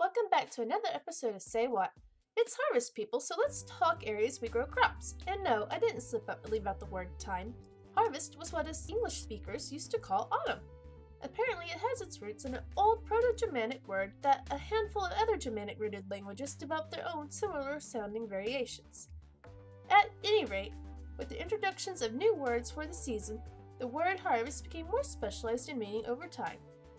welcome back to another episode of Say What. It's harvest people, so let's talk areas we grow crops. And no, I didn't slip up and leave out the word time. Harvest was what us English speakers used to call autumn. Apparently it has its roots in an old Proto-Germanic word that a handful of other Germanic-rooted languages developed their own similar-sounding variations. At any rate, with the introductions of new words for the season, the word harvest became more specialized in meaning over time,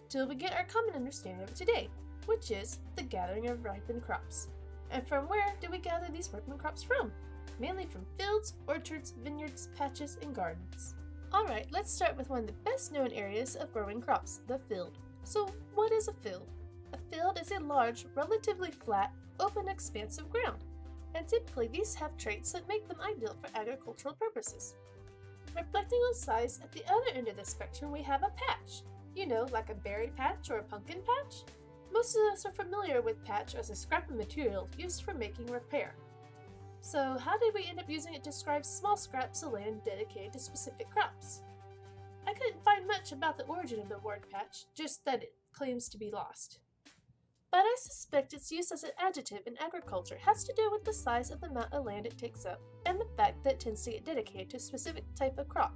till we get our common understanding of it today, which is the gathering of ripened crops. And from where do we gather these ripened crops from? Mainly from fields, orchards, vineyards, patches, and gardens. Alright, let's start with one of the best known areas of growing crops, the field. So what is a field? A field is a large, relatively flat, open expanse of ground, and typically these have traits that make them ideal for agricultural purposes. Reflecting on size, at the other end of the spectrum we have a patch. You know, like a berry patch or a pumpkin patch? Most of us are familiar with patch as a scrap of material used for making repair. So how did we end up using it to describe small scraps of land dedicated to specific crops? I couldn't find much about the origin of the word patch, just that it claims to be lost. But I suspect its use as an adjective in agriculture has to do with the size of the amount of land it takes up, and the fact that it tends to get dedicated to a specific type of crop.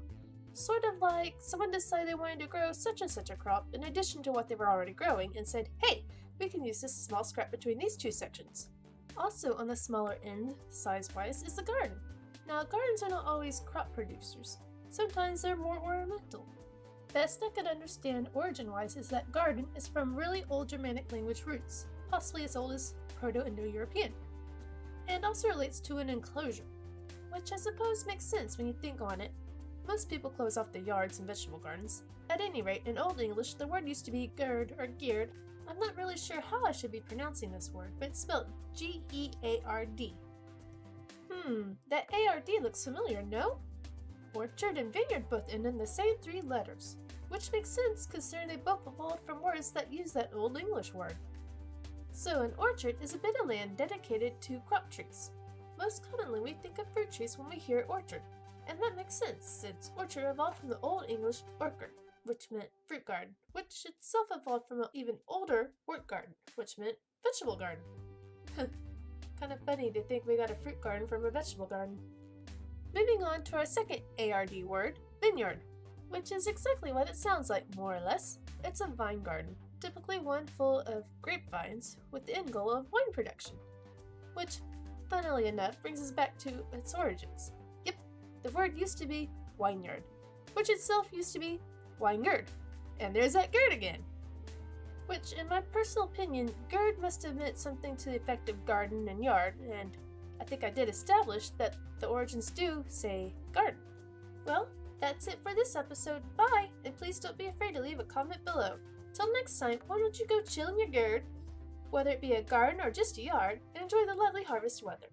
Sort of like someone decided they wanted to grow such and such a crop in addition to what they were already growing and said, hey, we can use this small scrap between these two sections. Also on the smaller end, size-wise, is the garden. Now, gardens are not always crop producers. Sometimes they're more ornamental. Best I could understand origin-wise is that garden is from really old Germanic language roots, possibly as old as Proto-Indo-European, and also relates to an enclosure, which I suppose makes sense when you think on it. Most people close off their yards and vegetable gardens. At any rate, in Old English, the word used to be gird or geared. I'm not really sure how I should be pronouncing this word, but it's spelled G-E-A-R-D. That A-R-D looks familiar, no? Orchard and vineyard both end in the same three letters, which makes sense considering they both evolved from words that use that Old English word. So an orchard is a bit of land dedicated to crop trees. Most commonly we think of fruit trees when we hear orchard, and that makes sense since orchard evolved from the Old English orchard, which meant fruit garden, which itself evolved from an even older work garden, which meant vegetable garden. Kind of funny to think we got a fruit garden from a vegetable garden. Moving on to our second ARD word, vineyard, which is exactly what it sounds like, more or less. It's a vine garden, typically one full of grapevines with the end goal of wine production. Which, funnily enough, brings us back to its origins. Yep, the word used to be wineyard, which itself used to be winegird. And there's that gird again. Which, in my personal opinion, gird must have meant something to the effect of garden and yard, and I think I did establish that the origins do say garden. Well, that's it for this episode. Bye, and please don't be afraid to leave a comment below. Till next time, why don't you go chill in your gird, whether it be a garden or just a yard, and enjoy the lovely harvest weather.